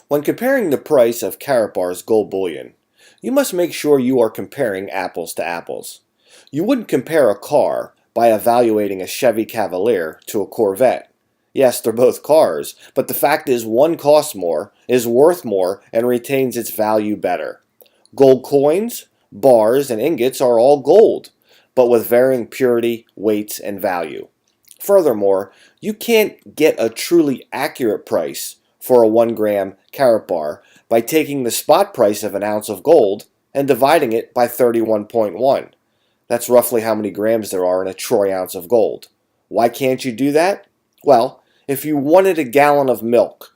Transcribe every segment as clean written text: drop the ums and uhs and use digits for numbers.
When comparing the price of Karatbars gold bullion, you must make sure you are comparing apples to apples. You wouldn't compare a car by evaluating a Chevy Cavalier to a Corvette. Yes, they're both cars, but the fact is one costs more, is worth more, and retains its value better. Gold coins, bars, and ingots are all gold, but with varying purity, weights, and value. Furthermore, you can't get a truly accurate price for a 1-gram Karatbar by taking the spot price of an ounce of gold and dividing it by 31.1. That's roughly how many grams there are in a troy ounce of gold. Why can't you do that? Well, if you wanted a gallon of milk,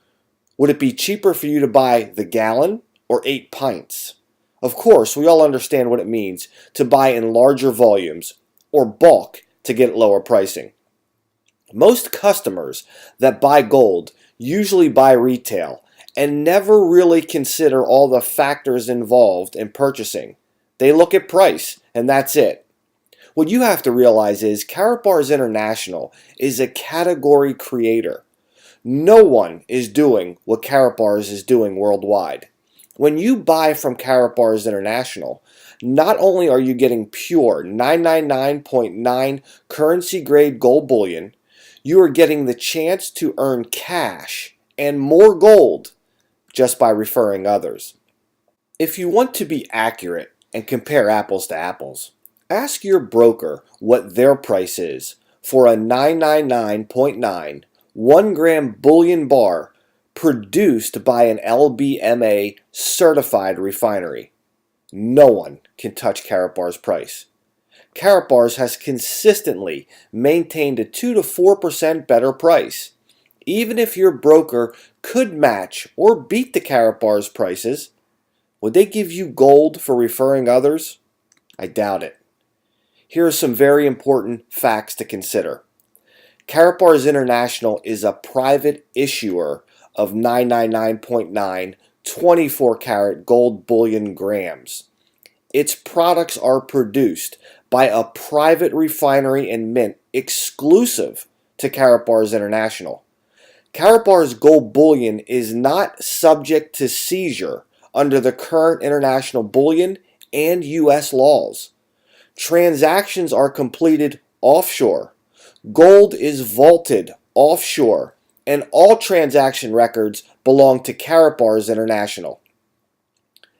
would it be cheaper for you to buy the gallon or 8 pints? Of course, we all understand what it means to buy in larger volumes or bulk to get lower pricing. Most customers that buy gold usually buy retail and never really consider all the factors involved in purchasing. They look at price and that's it. What you have to realize is Karatbars International is a category creator. No one is doing what Karatbars is doing worldwide. When you buy from Karatbars International, not only are you getting pure 999.9 currency grade gold bullion, you are getting the chance to earn cash and more gold just by referring others. If you want to be accurate and compare apples to apples, ask your broker what their price is for a 999.9 1-gram bullion bar produced by an LBMA certified refinery. No one can touch Karatbars' price. Karatbars has consistently maintained a 2 to 4% better price. Even if your broker could match or beat the Karatbars prices, would they give you gold for referring others? I doubt it. Here are some very important facts to consider. Karatbars International is a private issuer of 999.9 24-karat gold bullion grams. Its products are produced by a private refinery and mint exclusive to Karatbars International. Karatbars gold bullion is not subject to seizure under the current international bullion and U.S. laws. Transactions are completed offshore. Gold is vaulted offshore, and all transaction records belong to Karatbars International.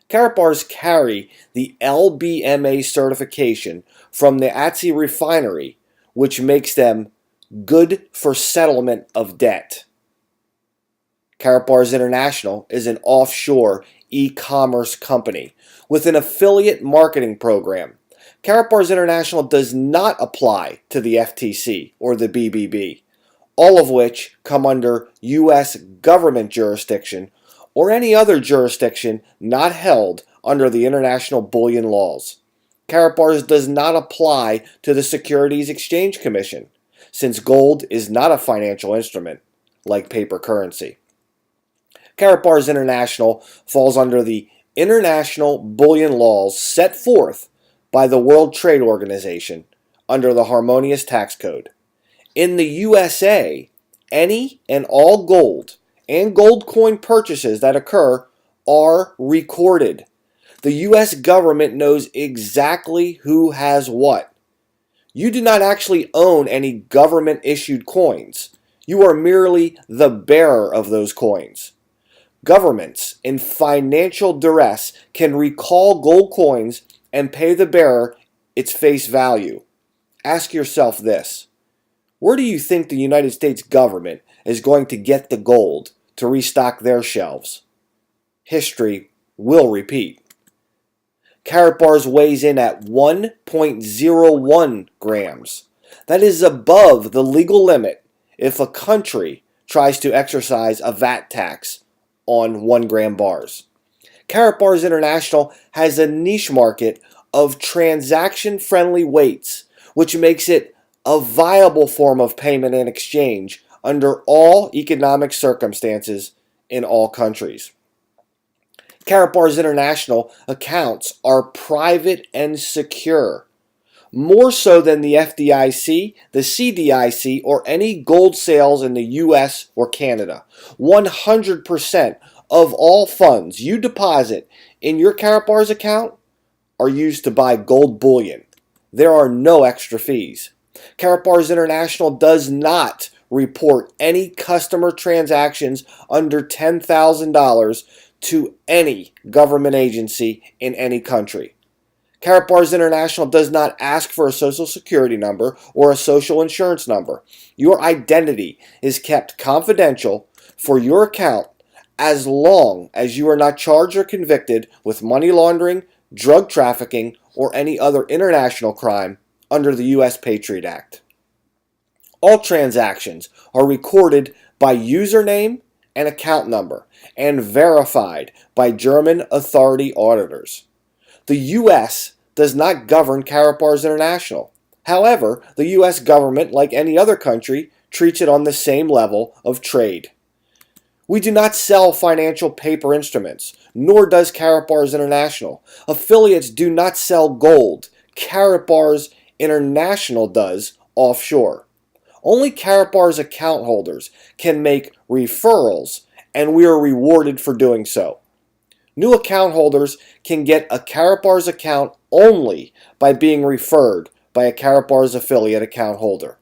Karatbars carry the LBMA certification from the Atzi refinery, which makes them good for settlement of debt. Karatbars International is an offshore e-commerce company with an affiliate marketing program. Karatbars International does not apply to the FTC or the BBB, all of which come under U.S. government jurisdiction or any other jurisdiction not held under the international bullion laws. Karatbars does not apply to the Securities Exchange Commission, since gold is not a financial instrument like paper currency. Karatbars International falls under the international bullion laws set forth by the World Trade Organization under the Harmonious Tax Code. In the USA, any and all gold and gold coin purchases that occur are recorded. The U.S. government knows exactly who has what. You do not actually own any government-issued coins. You are merely the bearer of those coins. Governments in financial duress can recall gold coins and pay the bearer its face value. Ask yourself this: where do you think the United States government is going to get the gold to restock their shelves? History will repeat. Karatbars weighs in at 1.01 grams. That is above the legal limit if a country tries to exercise a VAT tax on 1-gram bars. Karatbars International has a niche market of transaction-friendly weights, which makes it a viable form of payment and exchange under all economic circumstances in all countries. Karatbars International accounts are private and secure. more so than the FDIC, the CDIC, or any gold sales in the US or Canada. 100% of all funds you deposit in your Karatbars account are used to buy gold bullion. There are no extra fees. Karatbars International does not report any customer transactions under $10,000 to any government agency in any country. Karatbars International does not ask for a social security number or a social insurance number. Your identity is kept confidential for your account as long as you are not charged or convicted with money laundering, drug trafficking, or any other international crime under the U.S. Patriot Act. All transactions are recorded by username and account number and verified by German authority auditors. The U.S. does not govern Karatbars International. However, the U.S. government, like any other country, treats it on the same level of trade. We do not sell financial paper instruments, nor does Karatbars International. Affiliates do not sell gold. Karatbars International does offshore. Only Karatbars account holders can make referrals, and we are rewarded for doing so. New account holders can get a Karatbars account only by being referred by a Karatbars affiliate account holder.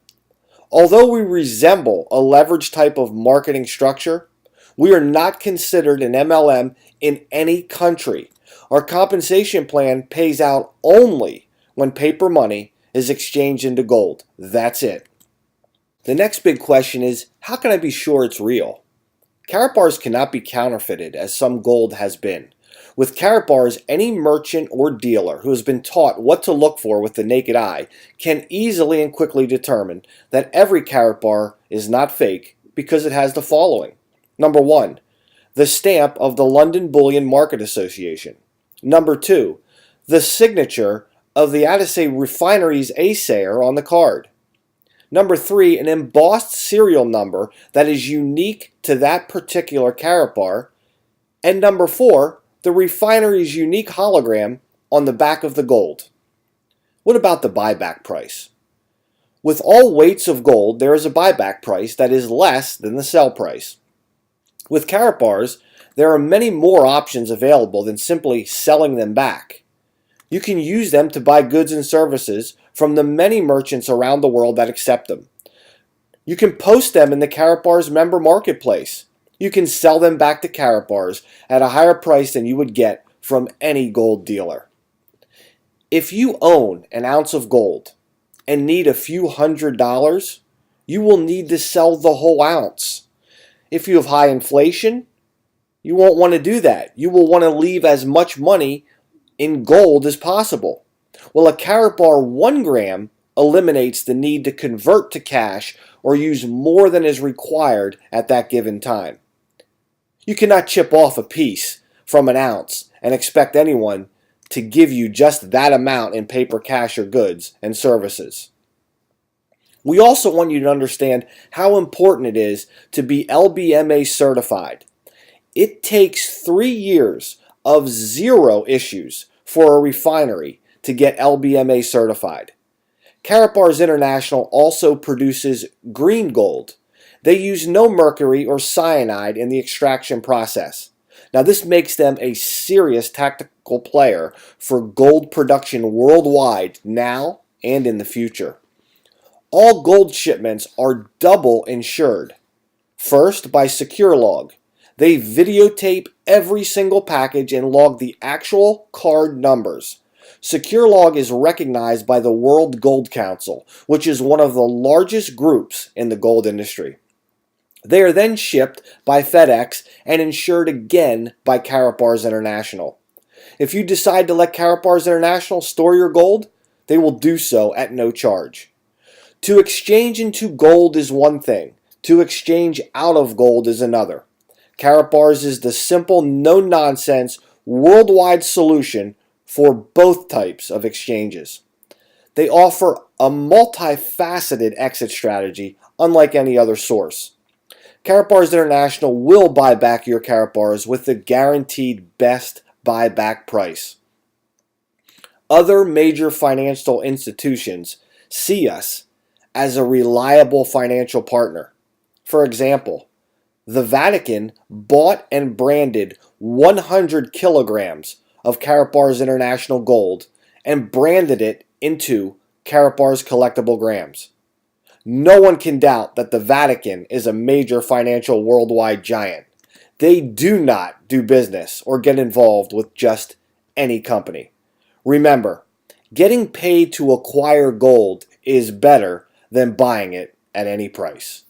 Although we resemble a leverage type of marketing structure, we are not considered an MLM in any country. Our compensation plan pays out only when paper money is exchanged into gold. That's it. The next big question is, how can I be sure it's real? Karatbars cannot be counterfeited as some gold has been. With Karatbars, any merchant or dealer who has been taught what to look for with the naked eye can easily and quickly determine that every Karatbar is not fake because it has the following. Number 1, the stamp of the London Bullion Market Association. Number 2, the signature of the Addisay Refinery's assayer on the card. Number 3, an embossed serial number that is unique to that particular Karatbar. And number 4, the refinery's unique hologram on the back of the gold. What about the buyback price? With all weights of gold, there is a buyback price that is less than the sell price. With Karatbars, there are many more options available than simply selling them back. You can use them to buy goods and services from the many merchants around the world that accept them. You can post them in the Karatbars member marketplace. You can sell them back to Karatbars at a higher price than you would get from any gold dealer. If you own an ounce of gold and need a few $100s, you will need to sell the whole ounce. If you have high inflation, you won't want to do that. You will want to leave as much money in gold as possible. Well, a Karatbar 1 gram eliminates the need to convert to cash or use more than is required at that given time. You cannot chip off a piece from an ounce and expect anyone to give you just that amount in paper cash or goods and services. We also want you to understand how important it is to be LBMA certified. It takes 3 years of 0 issues for a refinery to get LBMA certified. Karatbars International also produces green gold. They use no mercury or cyanide in the extraction process. Now, this makes them a serious tactical player for gold production worldwide now and in the future. All gold shipments are double insured. First, by SecureLog. They videotape every single package and log the actual card numbers. SecureLog is recognized by the World Gold Council, which is one of the largest groups in the gold industry. They are then shipped by FedEx and insured again by Karatbars International. If you decide to let Karatbars International store your gold, they will do so at no charge. To exchange into gold is one thing. To exchange out of gold is another. Karatbars is the simple, no-nonsense, worldwide solution for both types of exchanges. They offer a multifaceted exit strategy unlike any other source. Karatbars International will buy back your Karatbars with the guaranteed best buyback price. Other major financial institutions see us as a reliable financial partner. For example, the Vatican bought and branded 100 kilograms of Karatbars International Gold and branded it into Karatbars Collectible Grams. No one can doubt that the Vatican is a major financial worldwide giant. They do not do business or get involved with just any company. Remember, getting paid to acquire gold is better than buying it at any price.